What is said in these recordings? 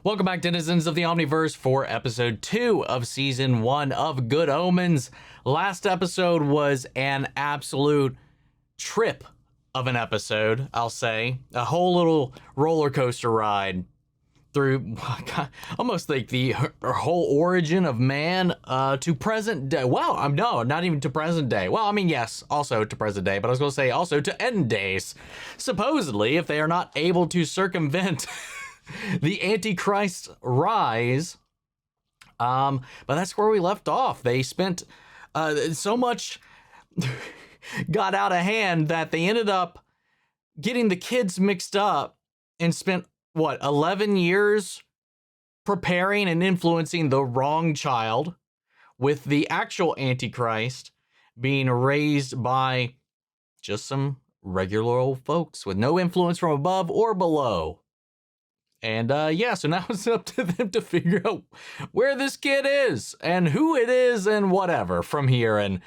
Welcome back, denizens of the Omniverse, for episode 2 of season 1 of Good Omens. Last episode was an absolute trip of an episode, I'll say. A whole little roller coaster ride through almost like the whole origin of man to present day. Well, no, not even to present day. Well, I mean, yes, also to present day, but I was going to say also to end days. Supposedly, if they are not able to circumvent the Antichrist's rise, but that's where we left off. They spent so much got out of hand that they ended up getting the kids mixed up and spent, what, 11 years preparing and influencing the wrong child, with the actual Antichrist being raised by just some regular old folks with no influence from above or below. And yeah, so now it's up to them to figure out where this kid is and who it is and whatever from here and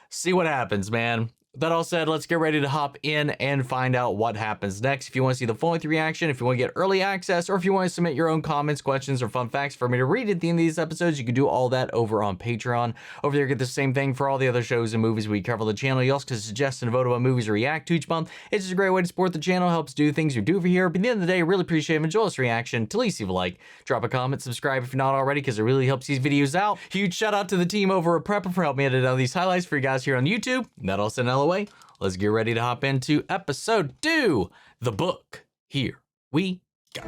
see what happens, man. That all said, let's get ready to hop in and find out what happens next. If you want to see the full-length reaction, if you want to get early access, or if you want to submit your own comments, questions, or fun facts for me to read at the end of these episodes, you can do all that over on Patreon. Over there, get the same thing for all the other shows and movies we cover on the channel. You also can suggest and vote on movies to react to each month. It's just a great way to support the channel, helps do things we do over here. But at the end of the day, I really appreciate it. Enjoy this reaction. To least leave a like, drop a comment, subscribe if you're not already, because it really helps these videos out. Huge shout out to the team over at Prepper for helping me edit out these highlights for you guys here on YouTube. That all said and LOA. Let's get ready to hop into episode 2, the book. Here we go.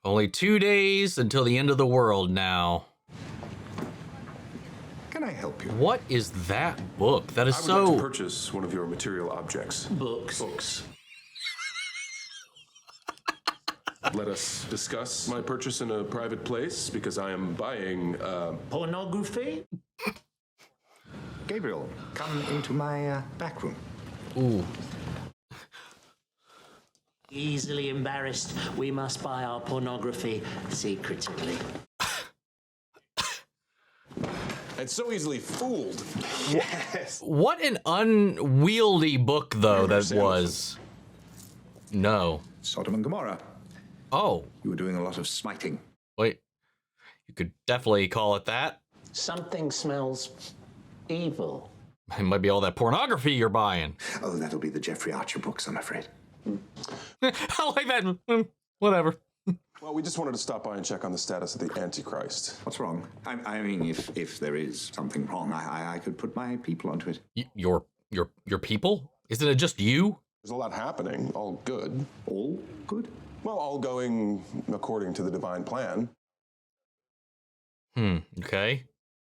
Only 2 days until the end of the world now. Can I help you? What is that book? That is I would so... like to purchase one of your material objects. Books. Let us discuss my purchase in a private place, because I am buying, Pornography? Gabriel, come into my back room. Ooh. Easily embarrassed, we must buy our pornography secretly. and so easily fooled. Yes. What an unwieldy book, though, that was. No. Sodom and Gomorrah. Oh. You were doing a lot of smiting. Wait. You could definitely call it that. Something smells evil. It might be all that pornography you're buying. Oh, that'll be the Jeffrey Archer books, I'm afraid. I like that. Whatever. Well, we just wanted to stop by and check on the status of the Antichrist. What's wrong? I mean, if there is something wrong, I could put my people onto it. Your people? Isn't it just you? There's a lot happening, all good. All good? Well, all going according to the divine plan. Okay.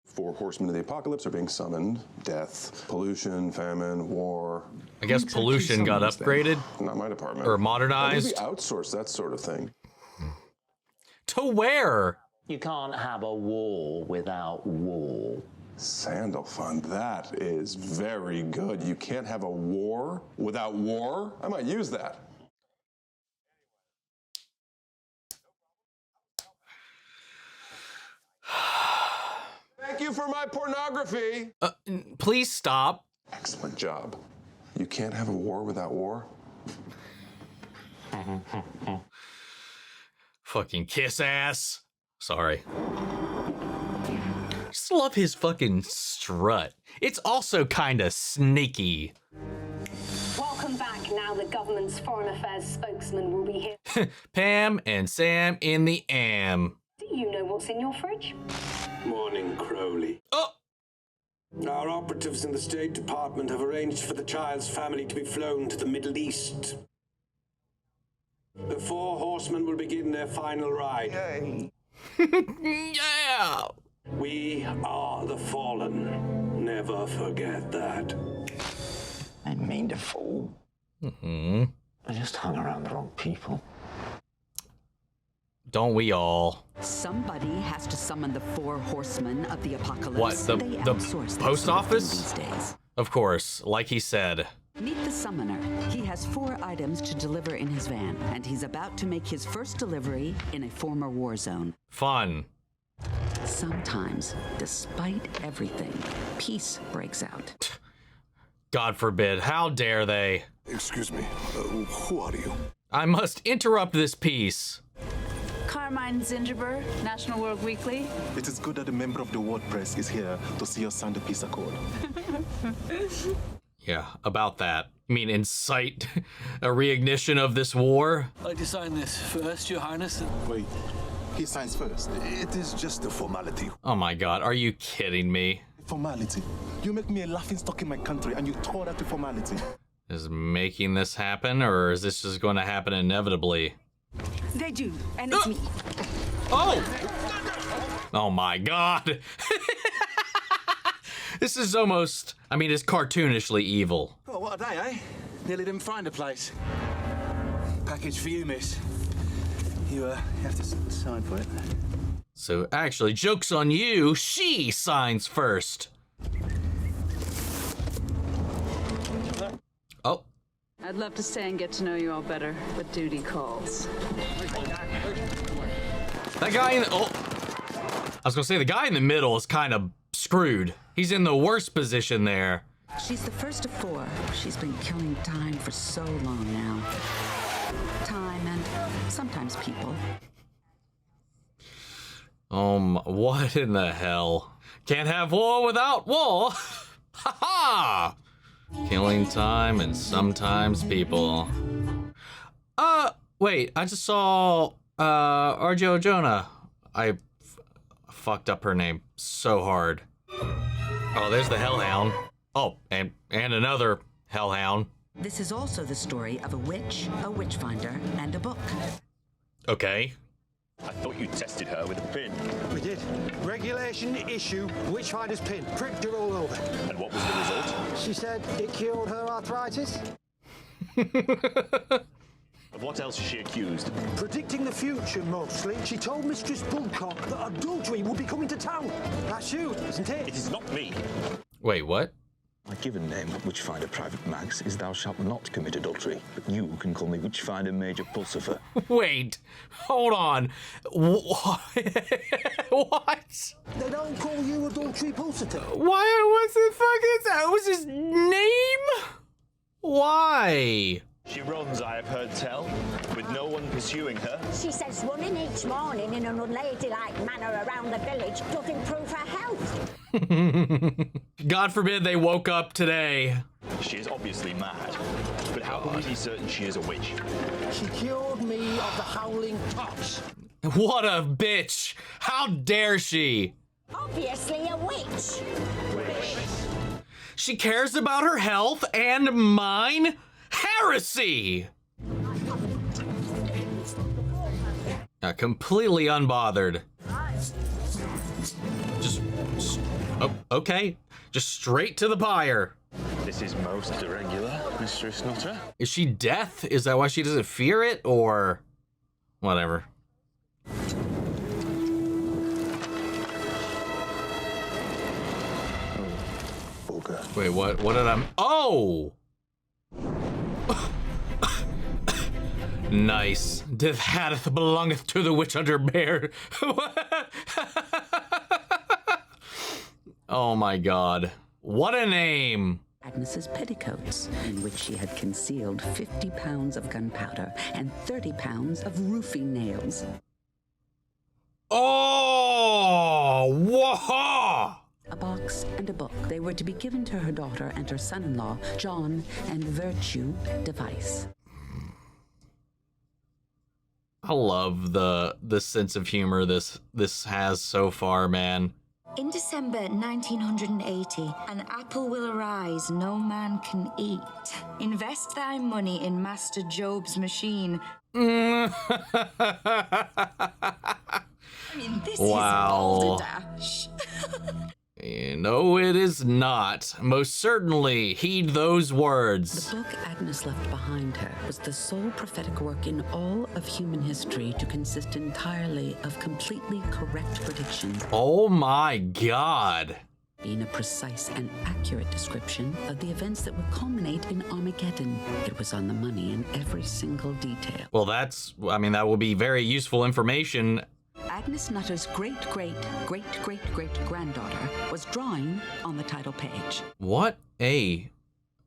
4 horsemen of the apocalypse are being summoned. Death, pollution, famine, war. I guess Exactly pollution got summons them. upgraded Not my department. or Or modernized. maybe outsource that sort of thing. To where? You can't have a war without war. Sandalfund, that is very good. You can't have a war without war? I might use that. Thank you for my pornography. Please stop. Excellent job. You can't have a war without war? Fucking kiss ass. Sorry. Just love his fucking strut. It's also kind of sneaky. Welcome back. Now the government's foreign affairs spokesman will be here. Pam and Sam in the am. Do you know what's in your fridge? Morning, Crowley. Oh! Our operatives in the State Department have arranged for the child's family to be flown to the Middle East. The 4 horsemen will begin their final ride. Yeah! We are the fallen. Never forget that. I didn't mean to fool. Mm-hmm. I just hung around the wrong people. Don't we all? Somebody has to summon the 4 horsemen of the apocalypse. What, the They outsource that post sort of thing office? these days. Of course, like he said. Meet the summoner. He has 4 items to deliver in his van, and he's about to make his first delivery in a former war zone. Fun. Sometimes, despite everything, peace breaks out. God forbid. How dare they? Excuse me, who are you? I must interrupt this piece. Carmine Zingerber, National World Weekly. It is good that a member of the Word Press is here to see us sign the peace accord. Yeah, about that. I mean, incite a reignition of this war? I'd like to sign this first, Your Highness. Wait, he signs first. It is just a formality. Oh my God, are you kidding me? Formality. You make me a laughing stock in my country and you tore that to formality. Is making this happen, or is this just going to happen inevitably? They do, and it's me. Oh! Oh my God. This is almost, I mean, it's cartoonishly evil. Oh, what a day, eh? Nearly didn't find a place. Package for you, miss. You have to sign for it. So actually, joke's on you, she signs first. Oh. I'd love to stay and get to know you all better, but duty calls. That guy in the, oh. I was gonna say the guy in the middle is kind of screwed. He's in the worst position there. She's the first of 4. She's been killing time for so long now. Time and sometimes people. What in the hell? Can't have war without war. Ha ha! Killing time and sometimes people. Wait, I just saw, Arjo Jonah. I fucked up her name so hard. Oh, there's the Hellhound. Oh, and another Hellhound. This is also the story of a witch finder, and a book. Okay. I thought you tested her with a pin. We did. Regulation issue, witchfinder's pin. Pricked her all over. And what was the result? She said it cured her arthritis. Of what else is she accused? Predicting the future, mostly. She told Mistress Bullcock that adultery would be coming to town. That's you, isn't it? It is not me. Wait, what? My given name, Witchfinder Private Max, is thou shalt not commit adultery, but you can call me Witchfinder Major Pulsifer. Wait, hold on. What? They don't call you adultery Pulsifer. What's the fuck is that? Was his name? Why? She runs, I have heard tell, with no one pursuing her. She says running each morning in an unladylike manner around the village does improve her health. God forbid they woke up today. She is obviously mad, but how can we be certain she is a witch? She cured me of the howling tops. What a bitch! How dare she? Obviously a witch. She cares about her health and mine? Heresy! Completely unbothered. Just oh, okay. Just straight to the pyre. This is most irregular, Mistress Nutter. Is she deaf? Is that why she doesn't fear it? Or whatever. Wait, what did I... Oh! Nice. Death hath belongeth to the witch hunter bear. Oh my God. What a name. Agnes's petticoats, in which she had concealed 50 pounds of gunpowder and 30 pounds of roofing nails. Oh! Whoa! A box and a book. They were to be given to her daughter and her son-in-law, John and Virtue Device. I love the sense of humor this has so far, man. In December 1980, an apple will arise no man can eat. Invest thy money in Master Job's machine. I mean, this is balderdash. No, it is not. Most certainly, heed those words. The book Agnes left behind her was the sole prophetic work in all of human history to consist entirely of completely correct predictions. Oh my God. Being a precise and accurate description of the events that would culminate in Armageddon. It was on the money in every single detail. Well, that will be very useful information. Agnes Nutter's great-great-great-great-great-granddaughter was drawing on the title page. What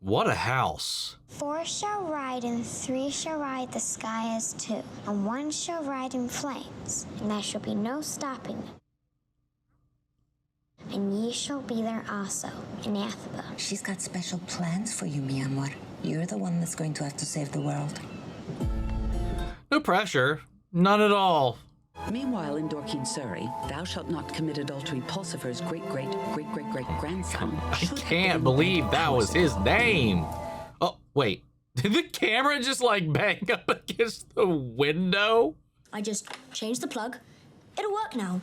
What a house. 4 shall ride, and 3 shall ride the sky as 2, and 1 shall ride in flames, and there shall be no stopping them. And ye shall be there also, in Athaba. She's got special plans for you, mi amor. You're the one that's going to have to save the world. No pressure. None at all. Meanwhile, in Dorking, Surrey, thou shalt not commit adultery. Pulsifer's great-great-great-great-great-grandson. I can't believe that was his name. Oh, wait. Did the camera just like bang up against the window? I just changed the plug. It'll work now.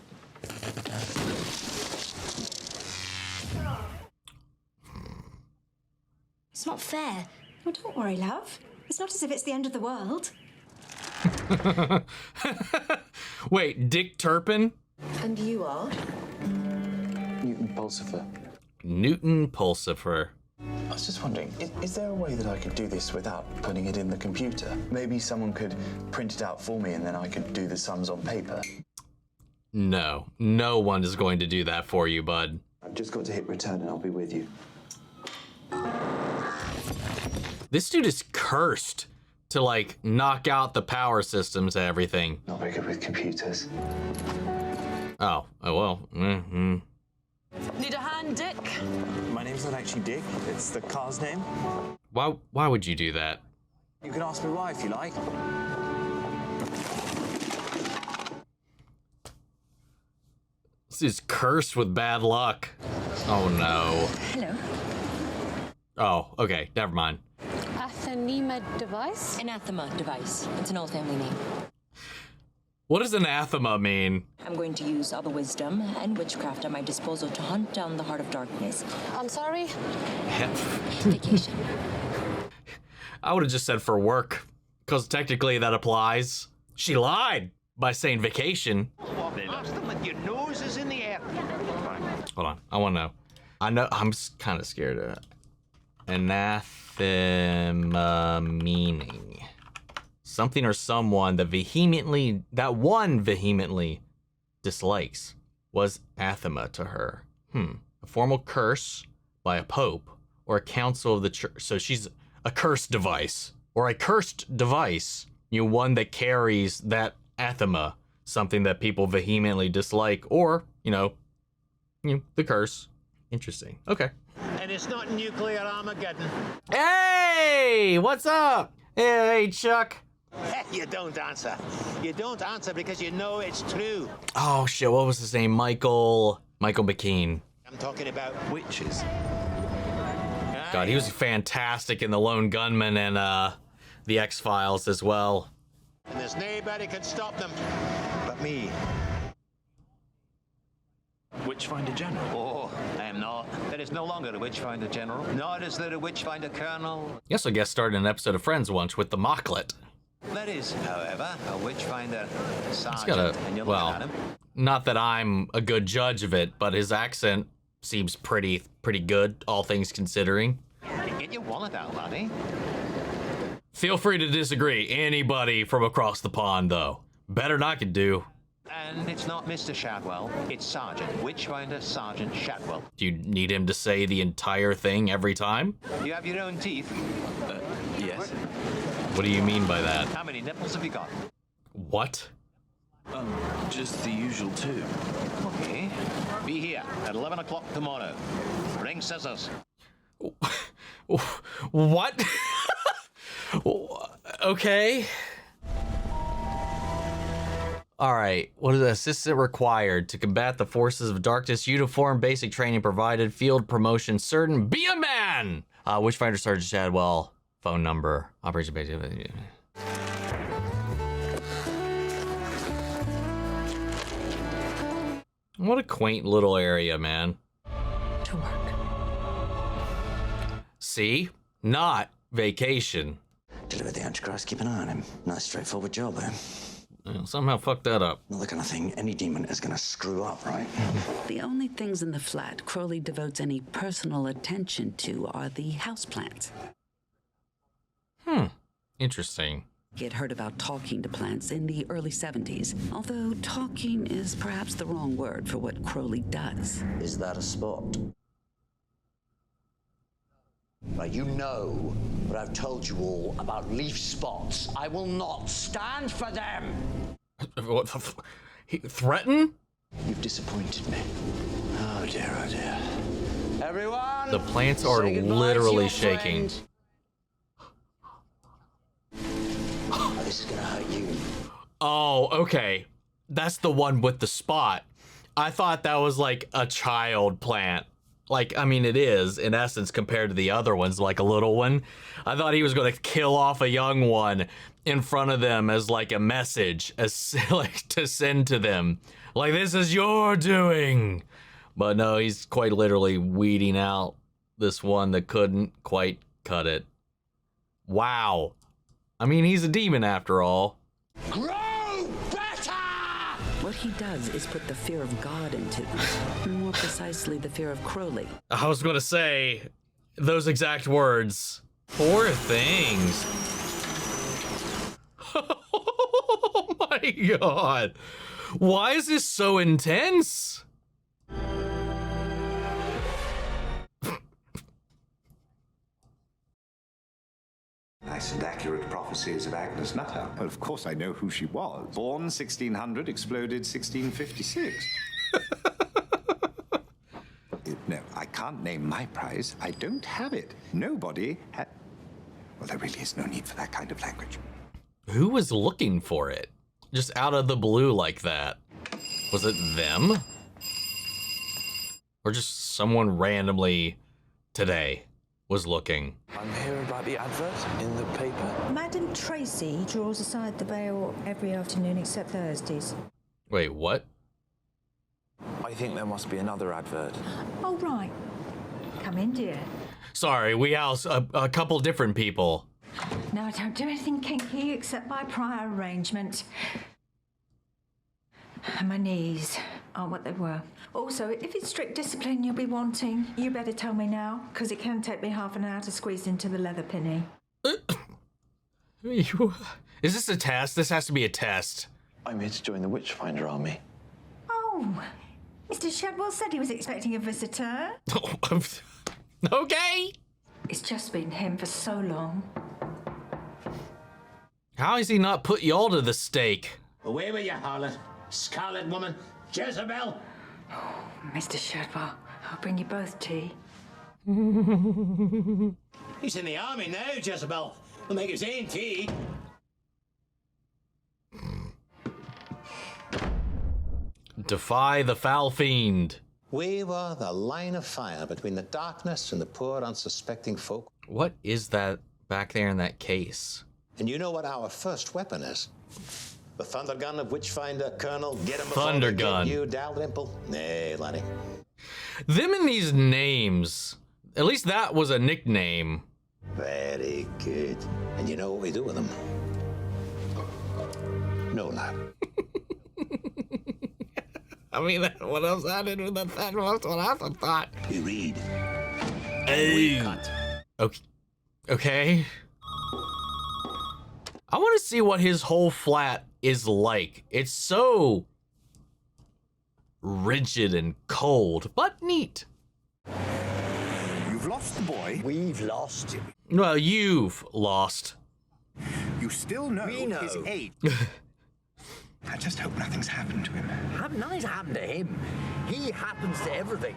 It's not fair. Oh, don't worry, love. It's not as if it's the end of the world. Wait, Dick Turpin? And you are? Newton Pulsifer. Newton Pulsifer. I was just wondering, is there a way that I could do this without putting it in the computer? Maybe someone could print it out for me and then I could do the sums on paper. No, no one is going to do that for you, bud. I've just got to hit return and I'll be with you. This dude is cursed to like knock out the power systems and everything. Not very good with computers. Oh well. Mm-hmm. Need a hand, Dick? My name's not actually Dick. It's the car's name. Why would you do that? You can ask me why if you like. This is cursed with bad luck. Oh no. Hello. Oh, okay. Never mind. Anathema device? Anathema device. It's an old family name. What does anathema mean? I'm going to use all the wisdom and witchcraft at my disposal to hunt down the heart of darkness. I'm sorry? Vacation. I would have just said for work, because technically that applies. She lied by saying vacation. Walk past them with your noses in the air. Hold on, I want to know. I know, I'm kind of scared of it. Anathema meaning. Something or someone that one vehemently dislikes was anathema to her. A formal curse by a pope or a council of the church. So she's a cursed device or a cursed device. One that carries that anathema, something that people vehemently dislike, or, the curse. Interesting. Okay. And it's not nuclear Armageddon. Hey, what's up? Hey, Chuck. You don't answer. You don't answer because you know it's true. Oh shit, what was his name? Michael McKean. I'm talking about witches. God, he was fantastic in The Lone Gunman and The X-Files as well. And there's nobody can stop them but me. Witchfinder General? Oh, I am not. There is no longer a Witchfinder General. Nor is there a Witchfinder Colonel. He also guest starred in an episode of Friends once with the Mocklet. There is, however, a Witchfinder Sergeant. Not that I'm a good judge of it, but his accent seems pretty good, all things considering. Get your wallet out, laddie. Feel free to disagree. Anybody from across the pond, though. Better than I could do. And it's not Mr. Shadwell, it's Sergeant. Witchfinder Sergeant Shadwell. Do you need him to say the entire thing every time? You have your own teeth? Yes. What do you mean by that? How many nipples have you got? What? Just the usual 2. Okay. Be here at 11 o'clock tomorrow. Bring scissors. What? Okay. All right. What is the assistant required to combat the forces of darkness? Uniform, basic training provided, field promotion certain. Be a man. Witchfinder Sergeant Shadwell. Phone number. Operation base. What a quaint little area, man. To work. See? Not vacation. Deliver the Antichrist, keep an eye on him. Nice straightforward job, eh? Somehow fucked that up. Not the kind of thing any demon is gonna screw up, right? The only things in the flat Crowley devotes any personal attention to are the houseplants. Interesting. He had heard about talking to plants in the early 70s, although talking is perhaps the wrong word for what Crowley does. Is that a spot? Right, you know what I've told you all about leaf spots. I will not stand for them. What the threaten? You've disappointed me. Oh dear, oh dear. Everyone! The plants are literally shaking. Oh, this is gonna hurt you. Oh, okay. That's the one with the spot. I thought that was like a child plant. Like, I mean, it is in essence compared to the other ones, like a little one. I thought he was going to kill off a young one in front of them as like a message, as like to send to them. Like, this is your doing. But no, he's quite literally weeding out this one that couldn't quite cut it. Wow. I mean, he's a demon after all. Grow better! What he does is put the fear of God into them. More precisely, the fear of Crowley. I was going to say those exact words. Poor things. Oh my God. Why is this so intense? Nice and accurate prophecies of Agnes Nutter. Well, of course I know who she was. Born 1600, exploded 1656. No, I can't name my prize. I don't have it. Nobody had... Well, there really is no need for that kind of language. Who was looking for it? Just out of the blue like that. Was it them? Or just someone randomly today was looking? I'm hearing about the advert in the paper. Madam Tracy draws aside the veil every afternoon except Thursdays. Wait, what? I think there must be another advert. Oh, right. Come in, dear. Sorry, we house a couple different people. No, I don't do anything kinky except by prior arrangement. And my knees aren't what they were. Also, if it's strict discipline you'll be wanting, you better tell me now, because it can take me half an hour to squeeze into the leather pinny. Is this a test? This has to be a test. I'm here to join the Witchfinder army. Oh, Mr. Shadwell said he was expecting a visitor. Okay. It's just been him for so long. How has he not put y'all to the stake? Away with you, harlot. Scarlet woman. Jezebel. Oh, Mr. Shadwell, I'll bring you both tea. He's in the army now, Jezebel. He'll make his own tea. Defy the foul fiend. We were the line of fire between the darkness and the poor unsuspecting folk. What is that back there in that case? And you know what our first weapon is? The thunder gun of Witchfinder, Colonel. Get him Thunder gun. You, Dalrymple. Nay, laddie. Them and these names. At least that was a nickname. Very good. And you know what we do with them? No, lad. I mean, what else I did with that? That's what I thought. You read. Oh. Okay. Okay. I want to see what his whole flat is like. It's so rigid and cold, but neat. You've lost the boy. We've lost him. Well, you've lost. You still know, his age. I just hope nothing's happened to him. Nothing's happened to him. He happens to everything.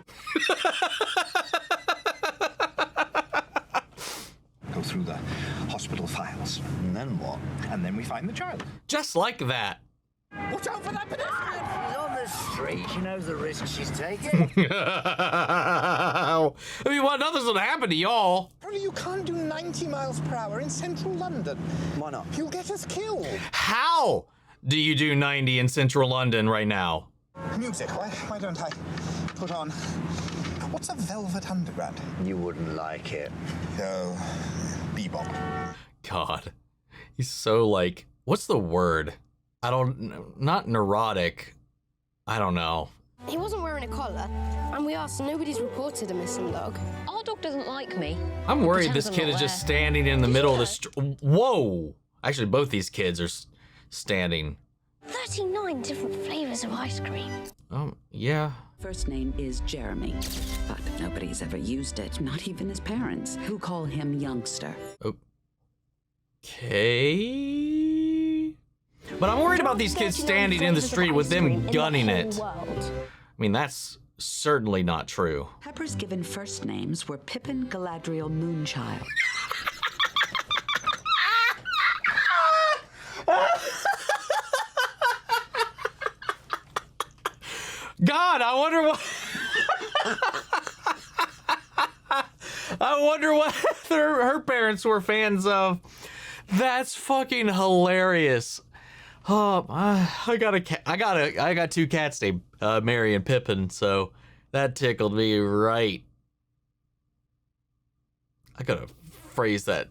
Go through the hospital files. And then what? And then we find the child. Just like that. Watch out for that pedestrian! She's on the street. She knows the risk she's taking. I mean, what? Nothing's gonna happen to y'all. Only you can't do 90 miles per hour in central London. Why not? You'll get us killed. How do you do 90 in central London right now? Music, why don't I put on... What's a Velvet Underground? You wouldn't like it. No, bebop. God, he's so like, what's the word? Not neurotic. I don't know. He wasn't wearing a collar, and we asked, and nobody's reported a missing dog. Our dog doesn't like me. I'm worried this kid is just standing in the middle of the street. Whoa! Actually, both these kids are standing. 39 different flavors of ice cream. Yeah, First name is Jeremy, but nobody's ever used it, not even his parents, who call him Youngster. Okay. But I'm worried about these kids standing in the street with them gunning it. I mean, that's certainly not true. Pepper's given first names were Pippin, Galadriel, Moonchild. God, I wonder what... I wonder what her parents were fans of. That's fucking hilarious. I got two cats named Mary and Pippin, so that tickled me right. I gotta phrase that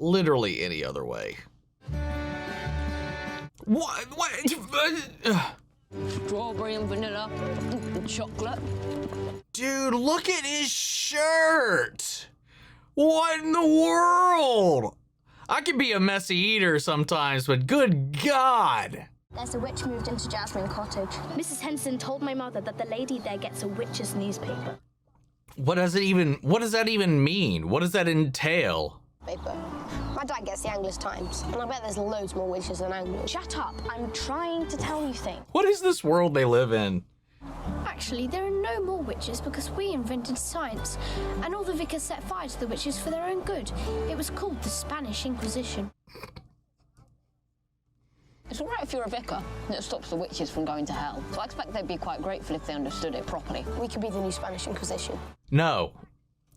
literally any other way. What? Strawberry and vanilla and chocolate. Dude, look at his shirt. What in the world? I can be a messy eater sometimes, but good God. There's a witch moved into Jasmine Cottage. Mrs. Henson told my mother that the lady there gets a witch's newspaper. What does that even mean? What does that entail? Paper. My dad gets the Anglers Times, and I bet there's loads more witches than anglers. Shut up, I'm trying to tell you things. What is this world they live in? Actually, there are no more witches because we invented science, and all the vicars set fire to the witches for their own good. It was called the Spanish Inquisition. It's all right if you're a vicar, and it stops the witches from going to hell. So I expect they'd be quite grateful if they understood it properly. We could be the new Spanish Inquisition. No.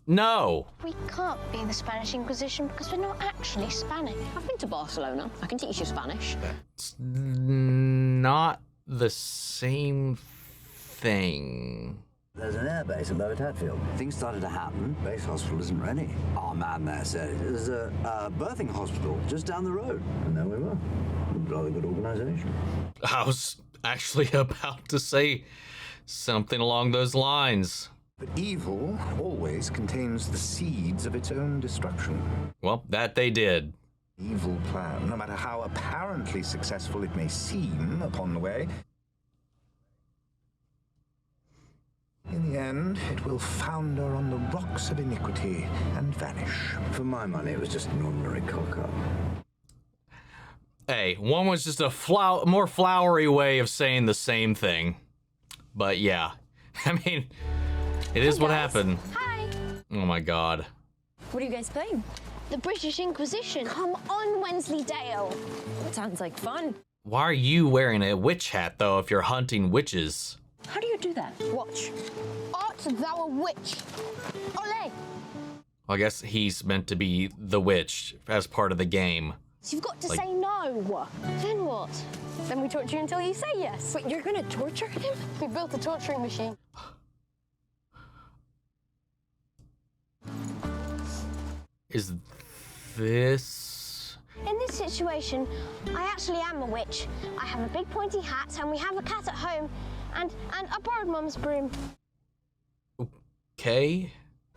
No. We can't be the Spanish Inquisition because we're not actually Spanish. I've been to Barcelona. I can teach you Spanish. It's not the same thing. There's an airbase at Lower Tadfield. Things started to happen. Base hospital isn't ready. Our man there said there's a birthing hospital just down the road. And there we were. Rather good organization. I was actually about to say something along those lines. But evil always contains the seeds of its own destruction. Well, that they did. Evil plan, no matter how apparently successful it may seem upon the way, in the end, it will founder on the rocks of iniquity and vanish. For my money, it was just an ordinary cock-up. Hey, one was just a more flowery way of saying the same thing. But yeah, I mean, it is what happened. Hi. Oh my God. What are you guys playing? The British Inquisition. Come on, Wensleydale. Sounds like fun. Why are you wearing a witch hat, though, if you're hunting witches? How do you do that? Watch. Art thou a witch? Ole! Well, I guess he's meant to be the witch as part of the game. You've got to say no. Then what? Then we torture you until you say yes. Wait, you're gonna torture him? We built a torturing machine. Is this... In this situation, I actually am a witch. I have a big pointy hat, and we have a cat at home, and I borrowed Mum's broom. Okay.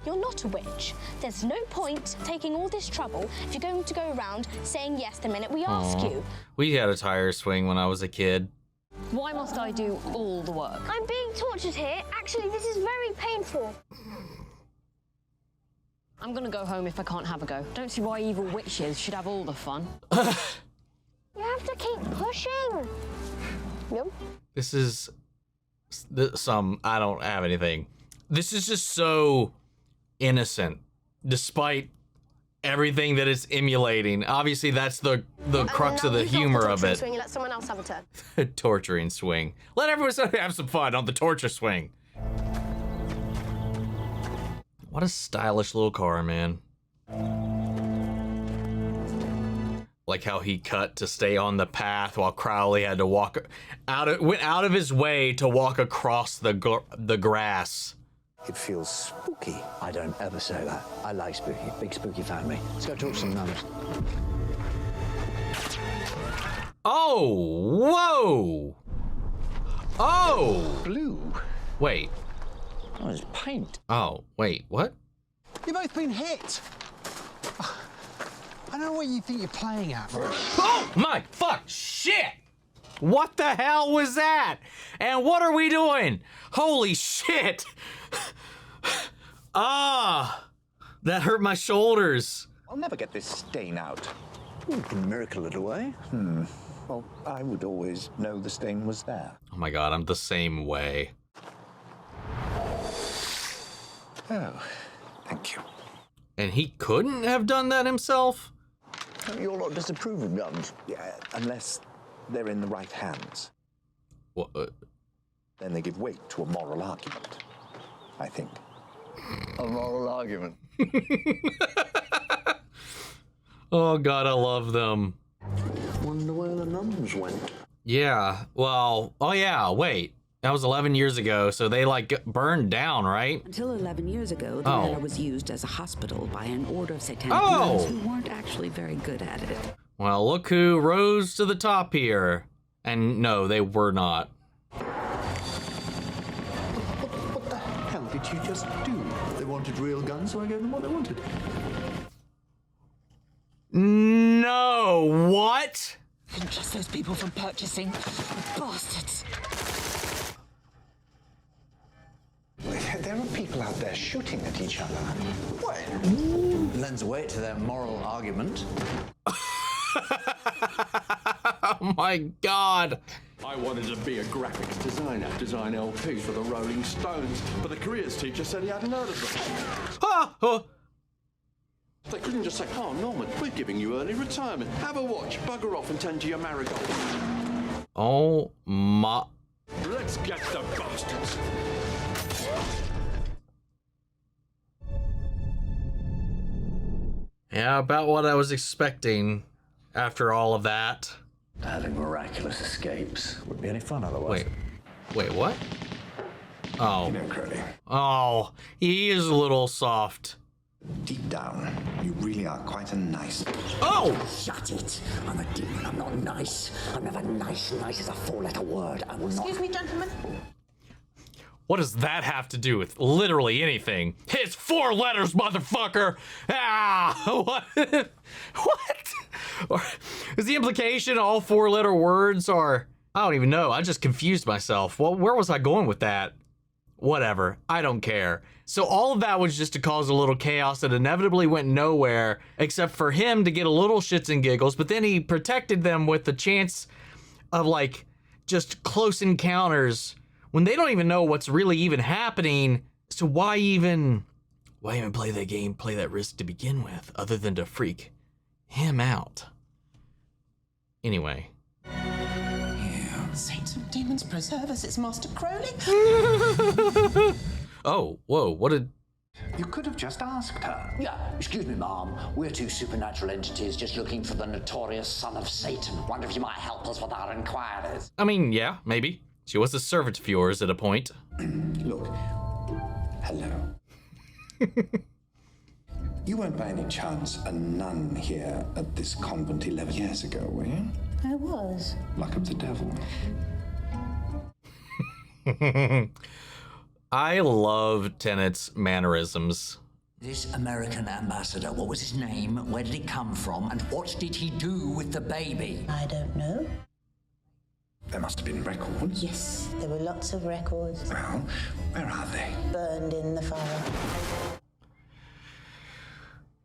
You're not a witch. There's no point taking all this trouble if you're going to go around saying yes the minute we ask you. We had a tire swing when I was a kid. Why must I do all the work? I'm being tortured here. Actually, this is very painful. I'm gonna go home if I can't have a go. Don't see why evil witches should have all the fun. You have to keep pushing. No. This is some... I don't have anything. This is just so innocent, despite everything that it's emulating. Obviously, that's the crux of the humor of it. Swing, let someone else have a turn. Torturing swing. Let everyone have some fun on the torture swing. What a stylish little car, man. Like how he cut to stay on the path while Crowley had to went out of his way to walk across the grass. It feels spooky. I don't ever say that. I like spooky. Big spooky family. Let's go talk to some nuns. Oh, whoa. Oh. Blue. Wait. Oh, it's paint. Oh, wait, what? You've both been hit. I don't know what you think you're playing at. Oh my fuck, shit! What the hell was that? And what are we doing? Holy shit. Ah, that hurt my shoulders. I'll never get this stain out. You can miracle it away. Well, I would always know the stain was there. Oh my God, I'm the same way. Oh, thank you. And he couldn't have done that himself? You're not disapproving guns. Yeah, unless they're in the right hands. What? Then they give weight to a moral argument, I think. A moral argument. Oh God, I love them. Wonder where the nuns went. Yeah, well, oh yeah, wait. That was 11 years ago, so they like burned down, right? Until 11 years ago, the manor was used as a hospital by an order of satanic Oh. nuns who weren't actually very good at it. Well, look who rose to the top here. And no, they were not. What the hell did you just do? They wanted real guns, so I gave them what they wanted. No, what? Couldn't trust those people from purchasing. Bastards. There are people out there shooting at each other. What? Lends weight to their moral argument. Oh my God. I wanted to be a graphics designer, design LPs for the Rolling Stones, but the careers teacher said he hadn't heard of them. They couldn't just say, oh, Norman, we're giving you early retirement. Have a watch, bugger off and tend to your marigolds. Oh my. Let's get the bastards. Yeah, about what I was expecting after all of that. Having miraculous escapes. Wouldn't be any fun otherwise. Wait, what? Oh. You know, Crowley, Oh, he is a little soft. deep down, you really are quite a nice... Oh! Shut it. I'm a demon. I'm not nice. I'm never nice. Nice is a four-letter word. I will not... Excuse me, gentlemen. What does that have to do with literally anything? It's 4 letters, motherfucker! Ah! What? What? Or is the implication all 4-letter words are... I don't even know. I just confused myself. Well, where was I going with that? Whatever. I don't care. So all of that was just to cause a little chaos that inevitably went nowhere, except for him to get a little shits and giggles, but then he protected them with the chance of, like, just close encounters when they don't even know what's really even happening. So why even play that game, play that risk to begin with, other than to freak him out? Anyway. Saints and demons preserve us, it's Master Crowley. Oh, whoa, what did... You could have just asked her. Yeah, excuse me, Mom. We're 2 supernatural entities just looking for the notorious son of Satan. Wonder if you might help us with our inquiries. I mean, yeah, maybe. She was a servant of yours at a point. Look, hello. You weren't by any chance a nun here at this convent 11 years ago, were you? I was. Luck of the devil. I love Tennant's mannerisms. This American ambassador, what was his name? Where did he come from? And what did he do with the baby? I don't know. There must have been records. Yes, there were lots of records. Well, where are they? Burned in the fire.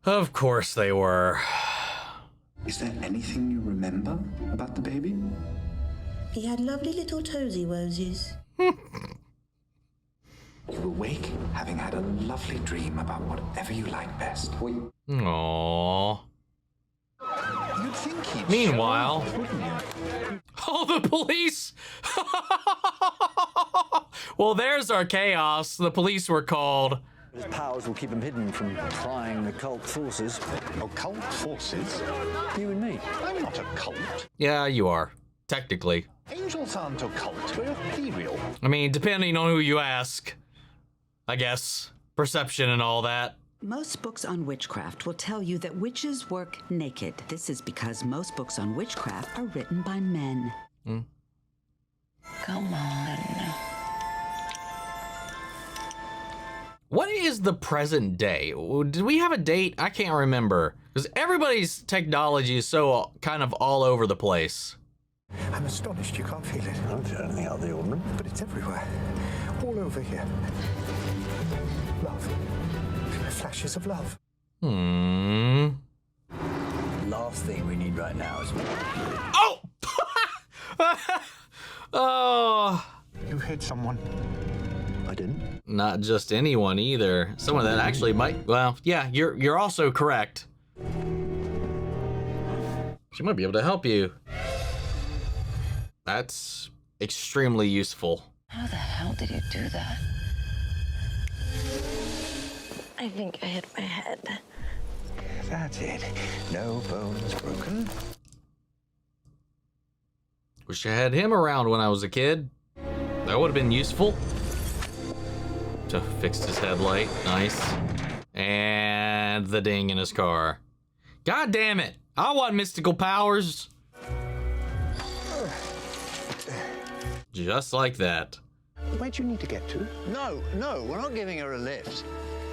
Of course they were. Is there anything you remember about the baby? He had lovely little toesy woesies. You awake having had a lovely dream about whatever you like best. Aww. You'd think he'd Meanwhile... show up, wouldn't you? Oh, the police! Well, there's our chaos. The police were called. His powers will keep him hidden from prying occult forces. Occult forces? You and me. I'm not a cult. Yeah, you are. Technically. Angels aren't occult. We're ethereal. I mean, depending on who you ask. I guess. Perception and all that. Most books on witchcraft will tell you that witches work naked. This is because most books on witchcraft are written by men. Come on. What is the present day? Did we have a date? I can't remember. Because everybody's technology is so kind of all over the place. I'm astonished you can't feel it. I don't feel anything out of the ordinary. But it's everywhere. All over here. Love. Flashes of love. Last thing we need right now is... Oh! Oh. You hit someone. I didn't. Not just anyone either. Someone that actually might, well, yeah, you're also correct. She might be able to help you. That's extremely useful. How the hell did you do that? I think I hit my head. That's it. No bones broken. Wish I had him around when I was a kid. That would have been useful. So fixed his headlight. Nice. And the ding in his car. God damn it. I want mystical powers. Just like that. Where do you need to get to? No, we're not giving her a lift.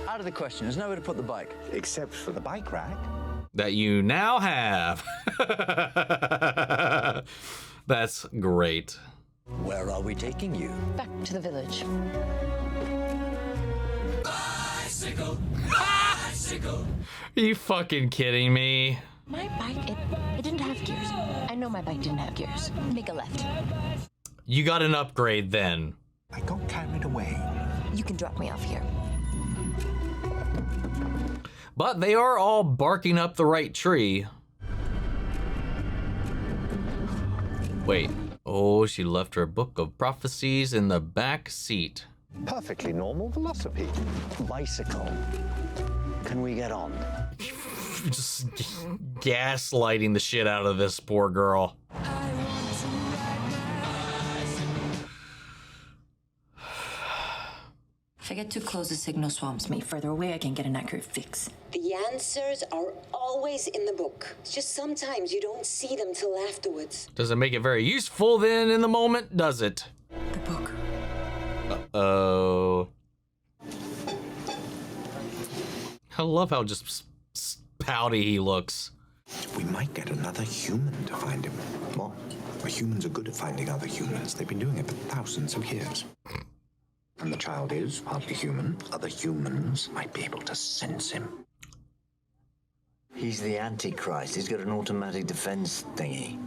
Out of the question. There's nowhere to put the bike. Except for the bike rack. That you now have. That's great. Where are we taking you? Back to the village. Bicycle. Bicycle. Are you fucking kidding me? My bike, it didn't have gears. I know my bike didn't have gears. Make a left. You got an upgrade then. I got carried away. You can drop me off here. But they are all barking up the right tree. Wait. Oh, she left her book of prophecies in the back seat. Perfectly normal velocipede. Bicycle. Can we get on? Just gaslighting the shit out of this poor girl. If I get too close, the signal swamps me. Further away, I can get an accurate fix. The answers are always in the book. It's just sometimes you don't see them till afterwards. Doesn't make it very useful then in the moment, does it? The book. Uh-oh. I love how just pouty he looks. We might get another human to find him. What? Well, humans are good at finding other humans. They've been doing it for thousands of years. And the child is partly human. Other humans might be able to sense him. He's the Antichrist. He's got an automatic defense thingy.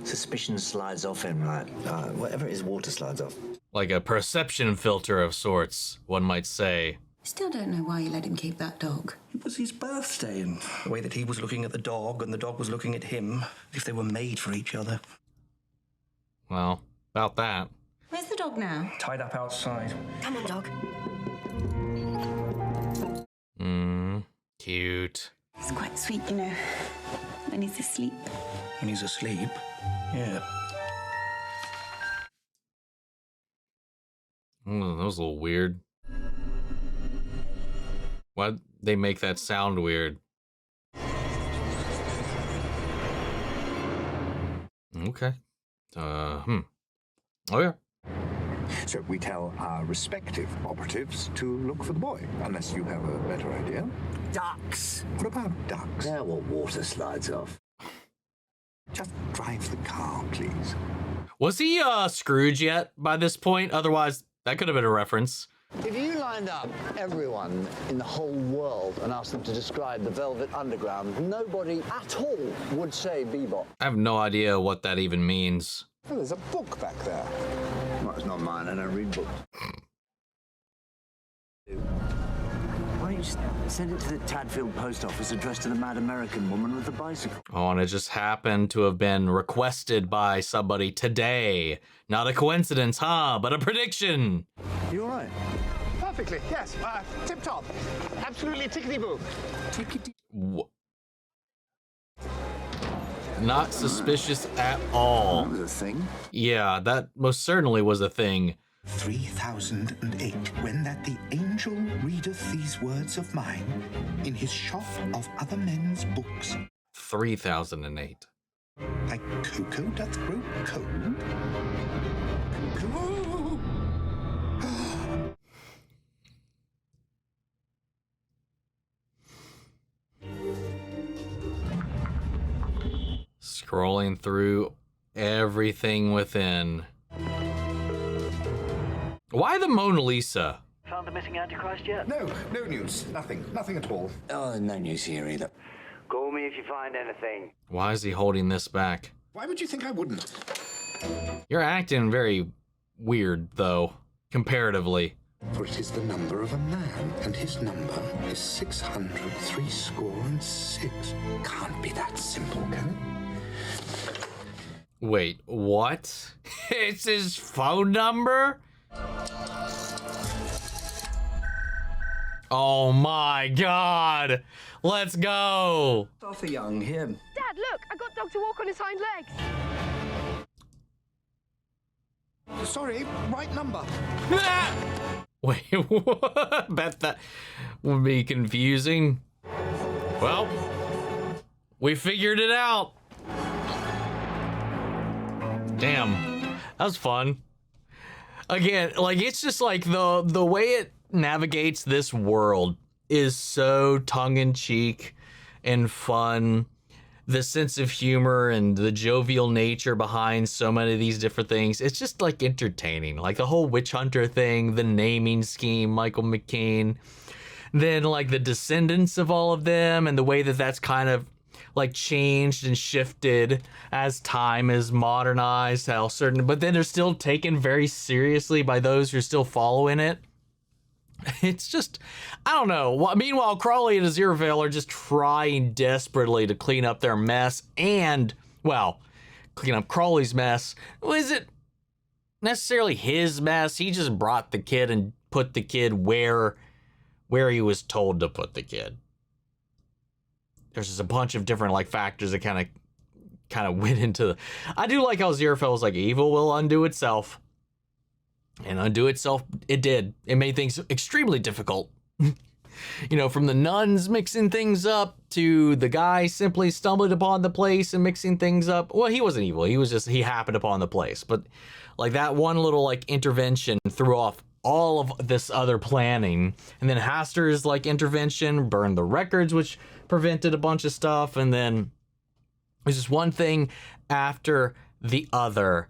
Suspicion slides off him like whatever it is, water slides off. Like a perception filter of sorts, one might say. Still don't know why you let him keep that dog. It was his birthday, and the way that he was looking at the dog and the dog was looking at him, as if they were made for each other. Well, about that. Where's the dog now? Tied up outside. Come on, dog. Cute. He's quite sweet, you know, when he's asleep. When he's asleep? Yeah. Oh, that was a little weird. Why'd they make that sound weird? Okay. Oh yeah. So we tell our respective operatives to look for the boy, unless you have a better idea. Ducks. What about ducks? They're what water slides off. Just drive the car, please. Was he Scrooge yet by this point? Otherwise, that could have been a reference. If you lined up everyone in the whole world and asked them to describe the Velvet Underground, nobody at all would say bebop. I have no idea what that even means. Oh, there's a book back there. Well, it's not mine. I don't read books. Why don't you just send it to the Tadfield post office addressed to the mad American woman with the bicycle? Oh, and it just happened to have been requested by somebody today. Not a coincidence, huh? But a prediction. You all right? Perfectly, yes. Tip-top. Absolutely tickety-boo. Not suspicious at all. That was a thing. Yeah, that most certainly was a thing. 3008, when that the angel readeth these words of mine in his shop of other men's books. 3008. Like cocoa doth grow cold. Cocoa. Scrolling through Everything within. Why the Mona Lisa? Found the missing Antichrist yet? No news. Nothing at all. Oh, no news here either. Call me if you find anything. Why is he holding this back? Why would you think I wouldn't? You're acting very weird, though, comparatively. For it is the number of a man, and his number is 666. Can't be that simple, can it? Wait, what? It's his phone number? Oh my god! Let's go! Arthur Young here. Dad, look! I got Dog to walk on his hind legs. Sorry, right number. Wait, what? Bet that would be confusing. Well, we figured it out. Damn, that was fun. Again, like, it's just like the way it navigates this world is so tongue-in-cheek and fun. The sense of humor and the jovial nature behind so many of these different things, it's just like entertaining. Like the whole witch hunter thing, the naming scheme, Michael McKean, then like the descendants of all of them and the way that that's kind of like changed and shifted as time is modernized, how certain, but then they're still taken very seriously by those who are still following it. It's just, I don't know. Meanwhile, Crawley and Aziraphale are just trying desperately to clean up their mess and, well, clean up Crawley's mess. Was it necessarily his mess? He just brought the kid and put the kid where he was told to put the kid. There's just a bunch of different like factors that kind of went into. I do like how Aziraphale was like, evil will undo itself. And undo itself, it did. It made things extremely difficult. You know, from the nuns mixing things up to the guy simply stumbling upon the place and mixing things up. Well, he wasn't evil. He happened upon the place. But like that one little like intervention threw off all of this other planning. And then Haster's like intervention burned the records, which prevented a bunch of stuff. And then it was just one thing after the other.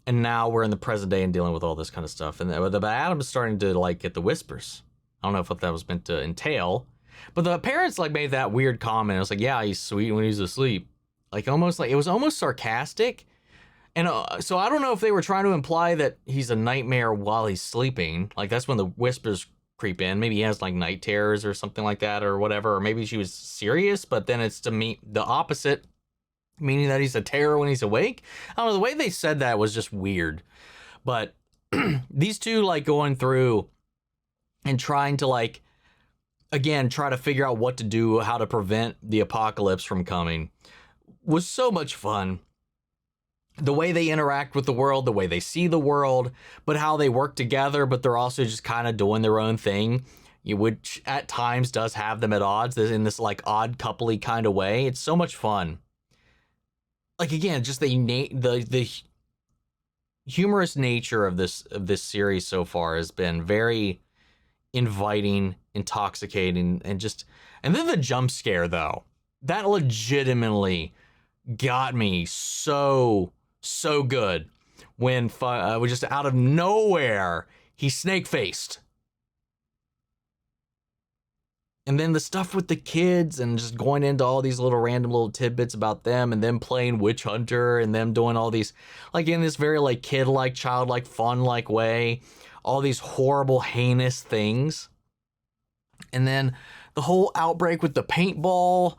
And now we're in the present day and dealing with all this kind of stuff. And the Adam's starting to like get the whispers. I don't know if what that was meant to entail, but the parents like made that weird comment. It was like, yeah, he's sweet when he's asleep. Like almost like it was almost sarcastic. And so I don't know if they were trying to imply that he's a nightmare while he's sleeping. Like that's when the whispers creep in. Maybe he has like night terrors or something like that or whatever. Or maybe she was serious, but then it's to me the opposite. Meaning that he's a terror when he's awake. I don't know, the way they said that was just weird. But these two like going through and trying to like, again, try to figure out what to do, how to prevent the apocalypse from coming was so much fun. The way they interact with the world, the way they see the world, but how they work together, but they're also just kind of doing their own thing, which at times does have them at odds in this like odd coupley kind of way. It's so much fun. Like again, just the humorous nature of this series so far has been very inviting, intoxicating, and then the jump scare though, that legitimately got me so good when just out of nowhere he snake faced. And then the stuff with the kids and just going into all these little random little tidbits about them and them playing witch hunter and them doing all these, like in this very like kid-like, childlike, fun-like way, all these horrible, heinous things. And then the whole outbreak with the paintball,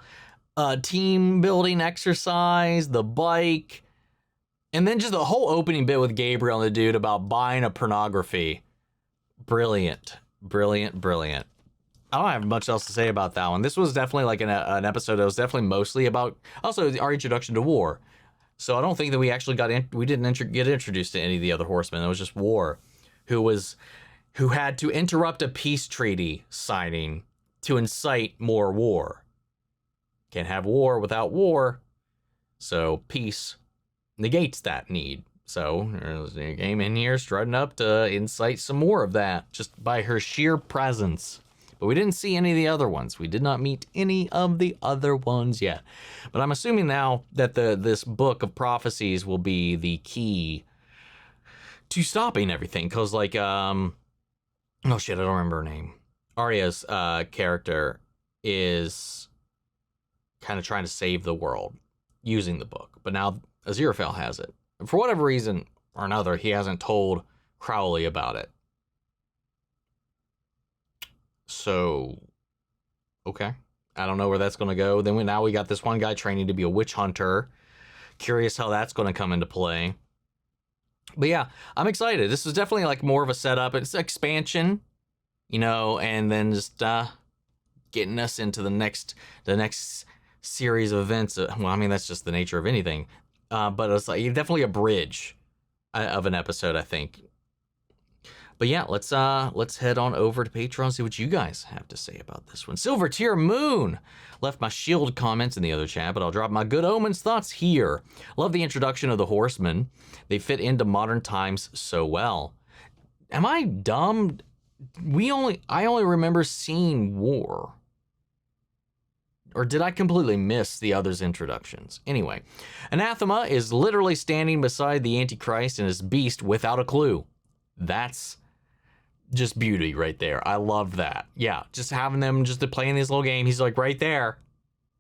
team building exercise, the bike, and then just the whole opening bit with Gabriel and the dude about buying a pornography. Brilliant, brilliant, brilliant. I don't have much else to say about that one. This was definitely like an episode that was definitely mostly about also our introduction to War. So I don't think that we actually get introduced to any of the other horsemen. It was just War, who had to interrupt a peace treaty signing to incite more war. Can't have war without war. So peace negates that need. So there's a game in here strutting up to incite some more of that just by her sheer presence. But we didn't see any of the other ones. We did not meet any of the other ones yet. But I'm assuming now that this book of prophecies will be the key to stopping everything. Because, like, oh shit, I don't remember her name. Arya's character is kind of trying to save the world using the book. But now Aziraphale has it. And for whatever reason or another, he hasn't told Crowley about it. So, okay. I don't know where that's going to go. Then now we got this one guy training to be a witch hunter. Curious how that's going to come into play. But yeah, I'm excited. This is definitely like more of a setup. It's expansion, you know, and then just getting us into the next series of events. Well, I mean, that's just the nature of anything. But it's like definitely a bridge of an episode, I think. But yeah, let's head on over to Patreon and see what you guys have to say about this one. Silver Tier Moon left my shield comments in the other chat, but I'll drop my Good Omens thoughts here. Love the introduction of the Horsemen. They fit into modern times so well. Am I dumb? I only remember seeing War. Or did I completely miss the others' introductions? Anyway, Anathema is literally standing beside the Antichrist and his beast without a clue. That's just beauty right there. I love that. Yeah, just having them just to play in this little game. He's like right there.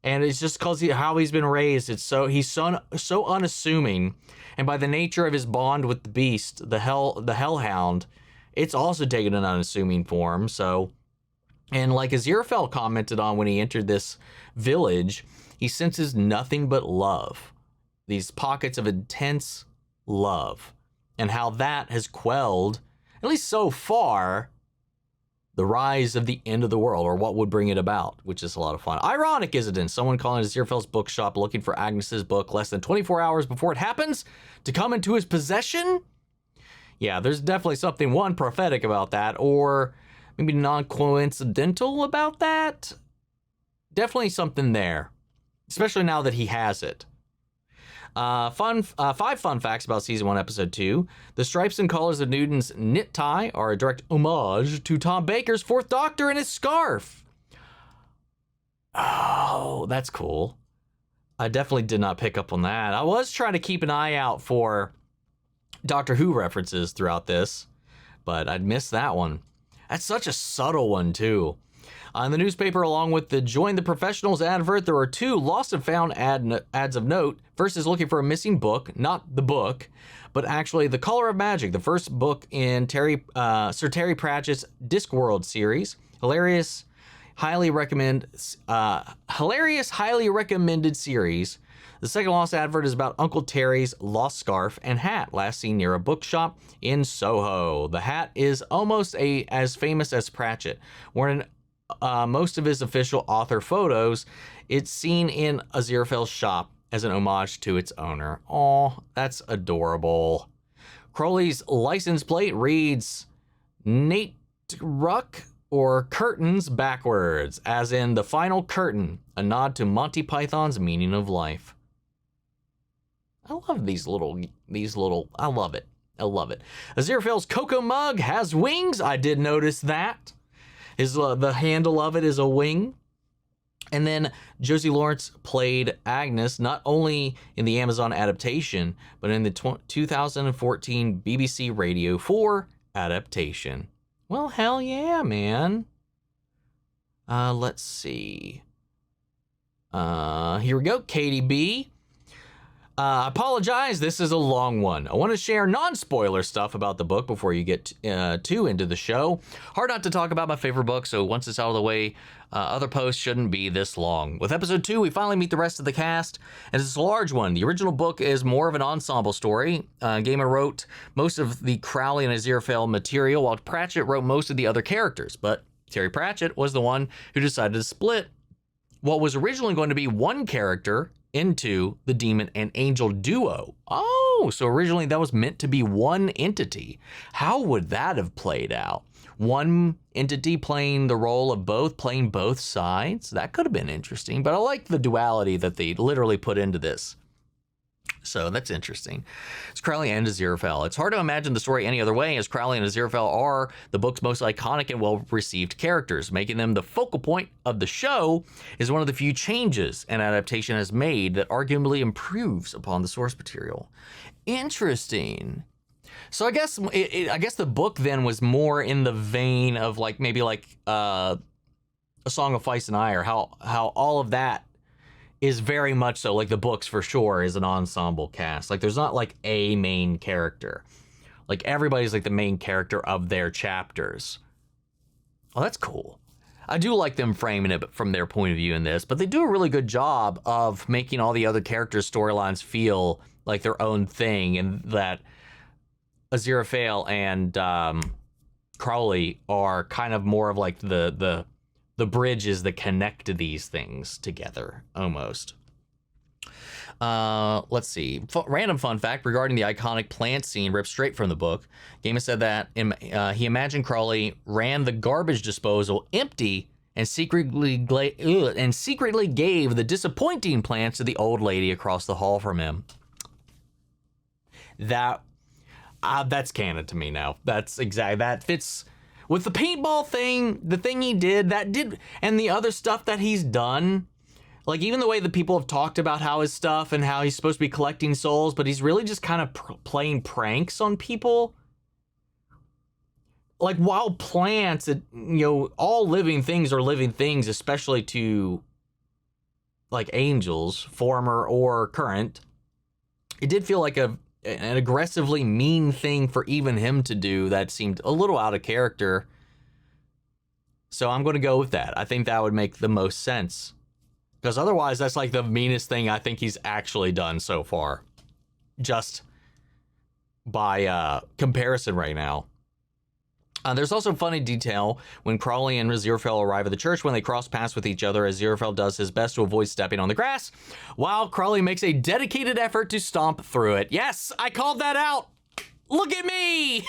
And it's just because how he's been raised. He's so unassuming. And by the nature of his bond with the beast, the hellhound, it's also taken an unassuming form. So, and like Aziraphale commented on when he entered this village, he senses nothing but love. These pockets of intense love. And how that has quelled, at least so far, the rise of the end of the world, or what would bring it about, which is a lot of fun. Ironic, isn't it? Someone calling Aziraphale's bookshop looking for Agnes's book less than 24 hours before it happens to come into his possession? Yeah, there's definitely something, one, prophetic about that, or maybe non-coincidental about that. Definitely something there, especially now that he has it. 5 fun facts about Season 1, Episode 2. The stripes and colors of Newton's knit tie are a direct homage to Tom Baker's Fourth Doctor and his scarf. Oh, that's cool. I definitely did not pick up on that. I was trying to keep an eye out for Doctor Who references throughout this, but I'd missed that one. That's such a subtle one, too. In the newspaper, along with the Join the Professionals advert, there are 2 lost and found ads of note. First is looking for a missing book, not the book, but actually The Color of Magic, the first book in Sir Terry Pratchett's Discworld series. Hilarious, highly recommended series. The second lost advert is about Uncle Terry's lost scarf and hat, last seen near a bookshop in Soho. The hat is almost as famous as Pratchett, wherein most of his official author photos, it's seen in Aziraphale's shop as an homage to its owner. Aw, that's adorable. Crowley's license plate reads Nate Ruck or curtains backwards, as in the final curtain, a nod to Monty Python's meaning of life. I love these little, I love it. I love it. Aziraphale's cocoa mug has wings. I did notice that. The handle of it is a wing. And then Josie Lawrence played Agnes not only in the Amazon adaptation, but in the 2014 BBC Radio 4 adaptation. Well, hell yeah, man. Let's see. Here we go, Katie B. Apologize, this is a long one. I want to share non-spoiler stuff about the book before you get too into the show. Hard not to talk about my favorite book, so once it's out of the way, other posts shouldn't be this long. With episode 2, we finally meet the rest of the cast, and it's a large one. The original book is more of an ensemble story. Gaiman wrote most of the Crowley and Aziraphale material, while Pratchett wrote most of the other characters, but Terry Pratchett was the one who decided to split what was originally going to be one character into the demon and angel duo. Oh, so originally that was meant to be one entity. How would that have played out? One entity playing the role of both, playing both sides? That could have been interesting, but I like the duality that they literally put into this. So that's interesting. It's Crowley and Aziraphale. It's hard to imagine the story any other way, as Crowley and Aziraphale are the book's most iconic and well-received characters. Making them the focal point of the show is one of the few changes an adaptation has made that arguably improves upon the source material. Interesting. So I guess the book then was more in the vein of like maybe like A Song of Ice and Fire, how all of that is very much so, like the books for sure, is an ensemble cast. Like there's not like a main character. Like everybody's like the main character of their chapters. Oh, that's cool. I do like them framing it from their point of view in this, but they do a really good job of making all the other characters' storylines feel like their own thing, and that Aziraphale and Crowley are kind of more of like the bridges that connect these things together, almost. Let's see. Random fun fact regarding the iconic plant scene ripped straight from the book. Gaiman said that he imagined Crowley ran the garbage disposal empty and secretly gave the disappointing plants to the old lady across the hall from him. That's canon to me now. That fits with the paintball thing, the thing he did, and the other stuff that he's done. Like, even the way that people have talked about how his stuff and how he's supposed to be collecting souls, but he's really just kind of playing pranks on people. Like, while plants, all living things are living things, especially to, like, angels, former or current. It did feel like an aggressively mean thing for even him to do that seemed a little out of character. So I'm going to go with that. I think that would make the most sense. Because otherwise, that's like the meanest thing I think he's actually done so far. Just by comparison right now. There's also a funny detail when Crowley and Aziraphale arrive at the church. When they cross paths with each other, Aziraphale does his best to avoid stepping on the grass, while Crowley makes a dedicated effort to stomp through it. Yes, I called that out. Look at me.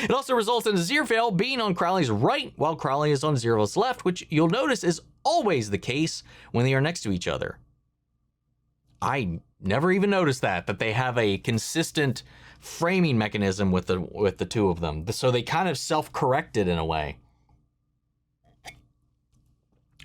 It also results in Aziraphale being on Crowley's right, while Crowley is on Aziraphale's left, which you'll notice is always the case when they are next to each other. I never even noticed that they have a consistent framing mechanism with the two of them. So they kind of self-corrected in a way.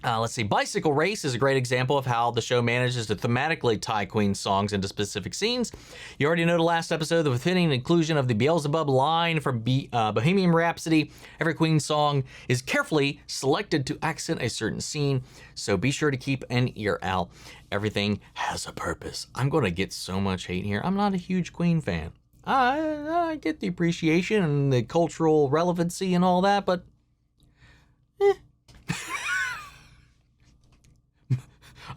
Let's see. Bicycle Race is a great example of how the show manages to thematically tie Queen's songs into specific scenes. You already know the last episode, the fitting inclusion of the Beelzebub line from Bohemian Rhapsody. Every Queen song is carefully selected to accent a certain scene, so be sure to keep an ear out. Everything has a purpose. I'm going to get so much hate here. I'm not a huge Queen fan. I get the appreciation and the cultural relevancy and all that, but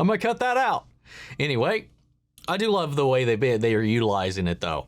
I might cut that out. Anyway, I do love the way they are utilizing it, though.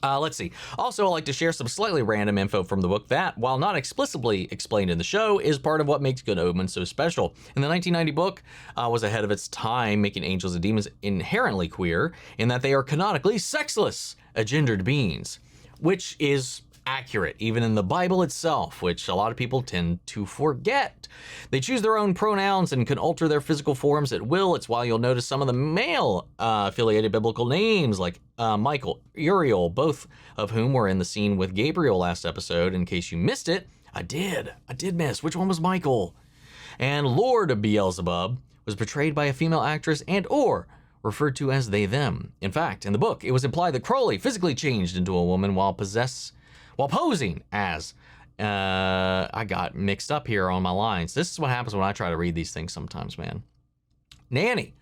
Let's see. Also, I'd like to share some slightly random info from the book that, while not explicitly explained in the show, is part of what makes Good Omens so special. In the 1990 book, was ahead of its time, making angels and demons inherently queer, in that they are canonically sexless, agendered beings, which is accurate, even in the Bible itself, which a lot of people tend to forget. They choose their own pronouns and can alter their physical forms at will. It's why you'll notice some of the male affiliated biblical names like Michael, Uriel, both of whom were in the scene with Gabriel last episode. In case you missed it, I did miss. Which one was Michael? And Lord Beelzebub was portrayed by a female actress and or referred to as they, them. In fact, in the book, it was implied that Crowley physically changed into a woman while posing as, I got mixed up here on my lines. This is what happens when I try to read these things sometimes, man. Nanny.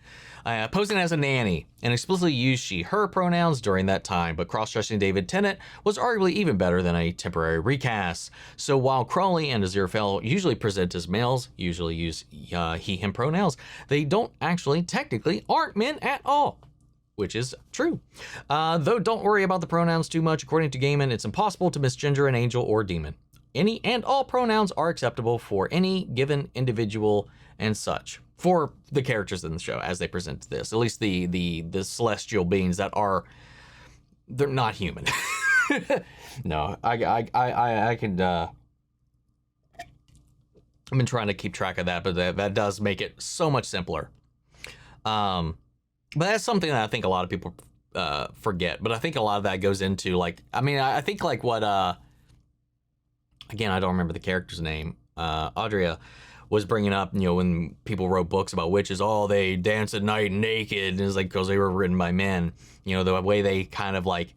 Posing as a nanny and explicitly used she, her pronouns during that time, but cross-dressing David Tennant was arguably even better than a temporary recast. So while Crowley and Aziraphale usually present as males, usually use he, him pronouns, they don't actually technically aren't men at all. Which is true. Though don't worry about the pronouns too much. According to Gaiman, it's impossible to misgender an angel or demon. Any and all pronouns are acceptable for any given individual and such. For the characters in the show as they present this. At least the celestial beings that are, they're not human. No, I could, I've been trying to keep track of that, but that does make it so much simpler. But that's something that I think a lot of people forget. But I think a lot of that goes into like, I mean, I think like what, again, I don't remember the character's name. Audrea was bringing up, you know, when people wrote books about witches, oh, they dance at night naked. And it's like, because they were written by men, you know, the way they kind of like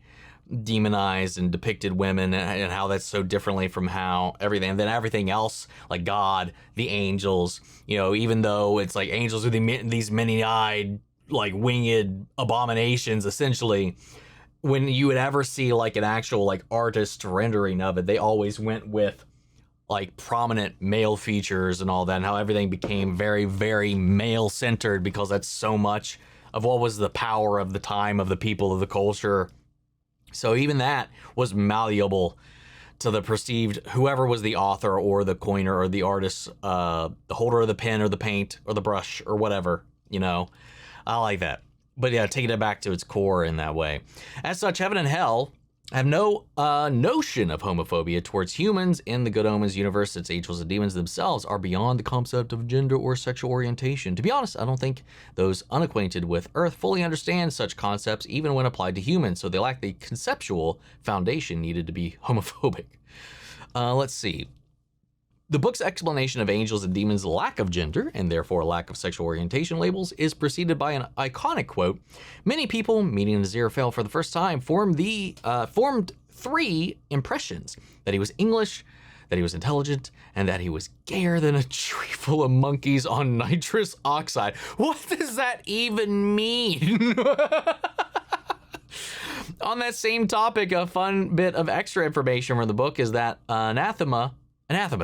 demonized and depicted women and how that's so differently from how everything, and then everything else, like God, the angels, you know, even though it's like angels are these many-eyed, like winged abominations, essentially, when you would ever see like an actual like artist rendering of it, they always went with like prominent male features and all that, and how everything became very, very male centered because that's so much of what was the power of the time, of the people, of the culture. So even that was malleable to the perceived, whoever was the author or the coiner or the artist, the holder of the pen or the paint or the brush or whatever, you know. I like that. But yeah, taking it back to its core in that way. As such, heaven and hell have no notion of homophobia towards humans in the Good Omens universe, since angels and demons themselves are beyond the concept of gender or sexual orientation. To be honest, I don't think those unacquainted with Earth fully understand such concepts, even when applied to humans, so they lack the conceptual foundation needed to be homophobic. Let's see. The book's explanation of angels and demons' lack of gender, and therefore lack of sexual orientation labels, is preceded by an iconic quote. Many people, meeting Aziraphale for the first time, formed three impressions: that he was English, that he was intelligent, and that he was gayer than a tree full of monkeys on nitrous oxide. What does that even mean? On that same topic, a fun bit of extra information from the book is that Anathema,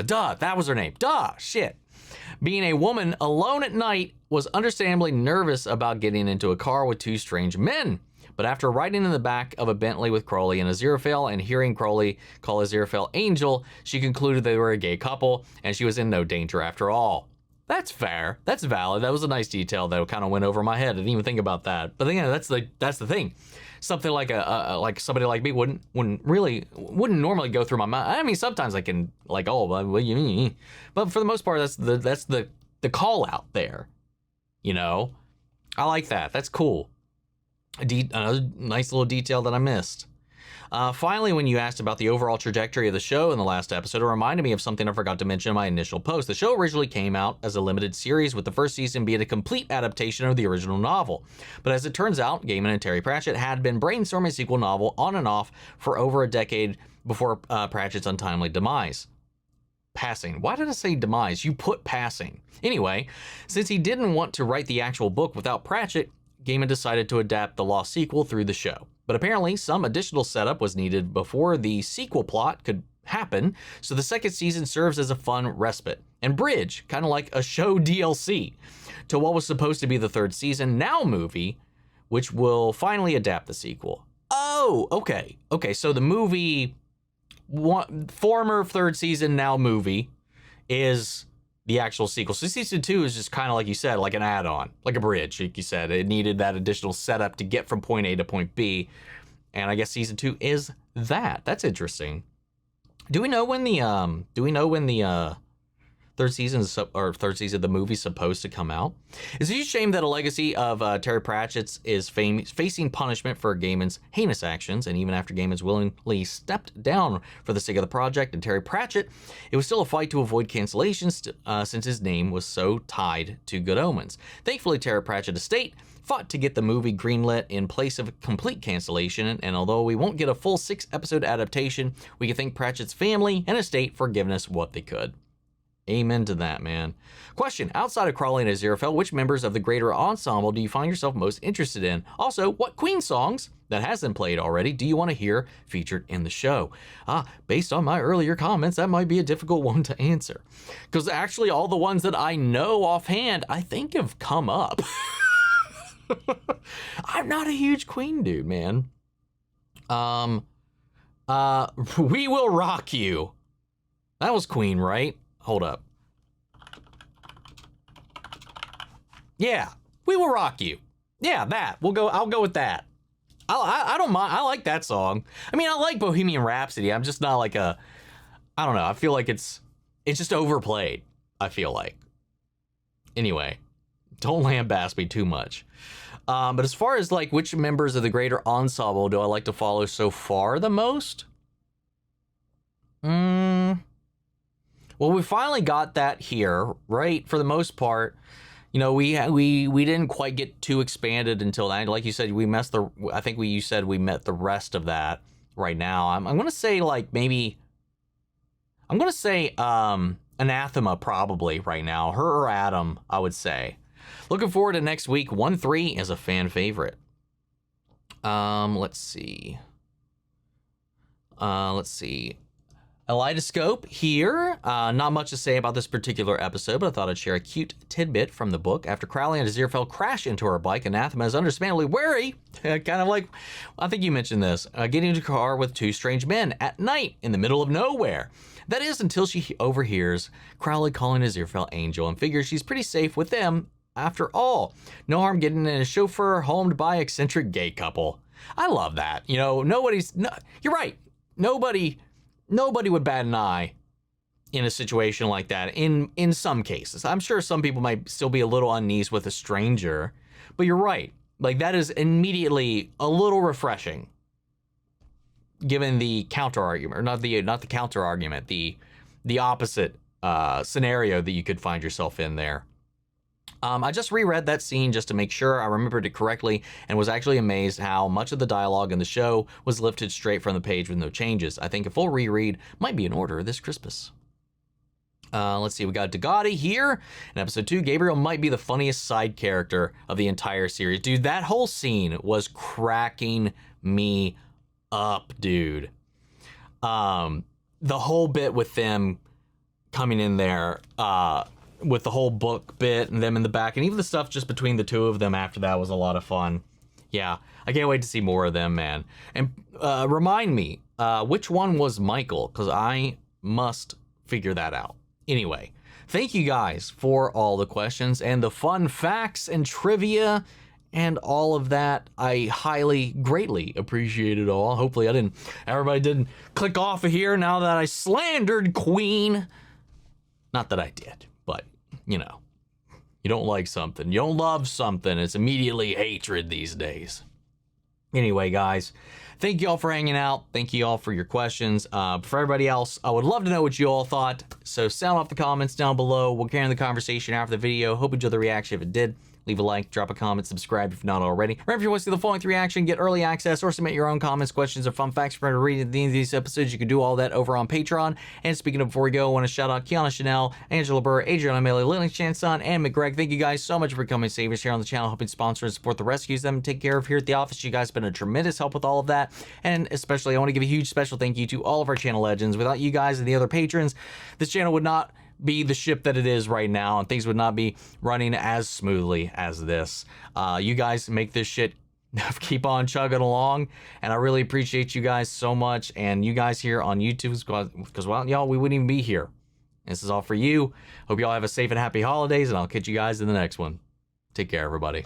duh, that was her name. Duh, shit. Being a woman alone at night, was understandably nervous about getting into a car with two strange men. But after riding in the back of a Bentley with Crowley and Aziraphale and hearing Crowley call Aziraphale Angel, she concluded they were a gay couple and she was in no danger after all. That's fair. That's valid. That was a nice detail that kind of went over my head. I didn't even think about that. But again, that's the thing. Something like like somebody like me wouldn't normally go through my mind. I mean, sometimes I can like, oh, what do you mean? But for the most part, that's the call out there. You know, I like that. That's cool. Another nice little detail that I missed. Finally, when you asked about the overall trajectory of the show in the last episode, it reminded me of something I forgot to mention in my initial post. The show originally came out as a limited series, with the first season being a complete adaptation of the original novel. But as it turns out, Gaiman and Terry Pratchett had been brainstorming a sequel novel on and off for over a decade before Pratchett's untimely demise. Passing. Why did I say demise? You put passing. Anyway, since he didn't want to write the actual book without Pratchett, Gaiman decided to adapt the lost sequel through the show. But apparently some additional setup was needed before the sequel plot could happen, so the second season serves as a fun respite and bridge, kind of like a show DLC, to what was supposed to be the third season Now movie, which will finally adapt the sequel. Oh, okay. Okay, so the movie, former third season Now movie, is the actual sequel. So season 2 is just kind of like you said, like an add-on, like a bridge, like you said. It needed that additional setup to get from point A to point B. And I guess season 2 is that. That's interesting. Do we know when the third season of the movie is supposed to come out? It's a huge shame that a legacy of Terry Pratchett's is facing punishment for Gaiman's heinous actions, and even after Gaiman's willingly stepped down for the sake of the project and Terry Pratchett, it was still a fight to avoid cancellations since his name was so tied to Good Omens. Thankfully, Terry Pratchett's estate fought to get the movie greenlit in place of complete cancellation, and although we won't get a full 6-episode adaptation, we can thank Pratchett's family and estate for giving us what they could. Amen to that, man. Question: outside of Crowley and Aziraphale, which members of the greater ensemble do you find yourself most interested in? Also, what Queen songs that hasn't played already do you want to hear featured in the show? Based on my earlier comments, that might be a difficult one to answer, because actually all the ones that I know offhand, I think have come up. I'm not a huge Queen dude, man. We Will Rock You. That was Queen, right? Hold up. Yeah, We Will Rock You. Yeah, that. I'll go with that. I don't mind. I like that song. I mean, I like Bohemian Rhapsody. I'm just not like I don't know. I feel like it's just overplayed, I feel like. Anyway, don't lambaste me too much. But as far as like which members of the greater ensemble do I like to follow so far the most? Well, we finally got that here, right? For the most part, you know, we didn't quite get too expanded until that. Like you said, you said we met the rest of that right now. I'm gonna say like maybe I'm gonna say Anathema probably right now. Her or Adam, I would say. Looking forward to next week. 1-3 is a fan favorite. Let's see. Elidoscope here. Not much to say about this particular episode, but I thought I'd share a cute tidbit from the book. After Crowley and Aziraphale crash into her bike, Anathema is understandably wary, kind of like, I think you mentioned this, getting into a car with two strange men at night in the middle of nowhere. That is until she overhears Crowley calling Aziraphale Angel and figures she's pretty safe with them after all. No harm getting in a chauffeur homed by eccentric gay couple. I love that. You know, you're right. Nobody would bat an eye in a situation like that in some cases. I'm sure some people might still be a little uneasy with a stranger, but you're right. Like, that is immediately a little refreshing, given the counter argument, or not the counter argument, the opposite scenario that you could find yourself in there. I just reread that scene just to make sure I remembered it correctly, and was actually amazed how much of the dialogue in the show was lifted straight from the page with no changes. I think a full reread might be in order this Christmas. Let's see, we got Dagati here. In episode 2, Gabriel might be the funniest side character of the entire series. Dude, that whole scene was cracking me up, dude. The whole bit with them coming in there, with the whole book bit and them in the back, and even the stuff just between the two of them after that was a lot of fun. Yeah, I can't wait to see more of them, man. And remind me, which one was Michael? Because I must figure that out. Anyway, thank you guys for all the questions and the fun facts and trivia and all of that. I greatly appreciate it all. Hopefully everybody didn't click off of here now that I slandered Queen. Not that I did, but, you know, you don't like something, you don't love something, it's immediately hatred these days. Anyway, guys, thank you all for hanging out. Thank you all for your questions. For everybody else, I would love to know what you all thought. So sound off the comments down below. We'll carry on the conversation after the video. Hope you enjoyed the reaction. If it did, leave a like, drop a comment, subscribe if not already. Remember, if you want to see the full-length reaction, get early access, or submit your own comments, questions, or fun facts for me to read at the end of these episodes, you can do all that over on Patreon. And speaking of, before we go, I want to shout out Kiana Chanel, Angela Burr, Adriana Amelia, Lily Chanson, and McGreg. Thank you guys so much for becoming savers here on the channel, helping sponsor and support the rescues them take care of here at the office. You guys have been a tremendous help with all of that. And especially, I want to give a huge special thank you to all of our channel legends. Without you guys and the other patrons, this channel would not be the ship that it is right now, and things would not be running as smoothly as this. You guys make this shit keep on chugging along, and I really appreciate you guys so much, and you guys here on YouTube, because well, y'all, we wouldn't even be here. This is all for you. Hope y'all have a safe and happy holidays, and I'll catch you guys in the next one. Take care, everybody.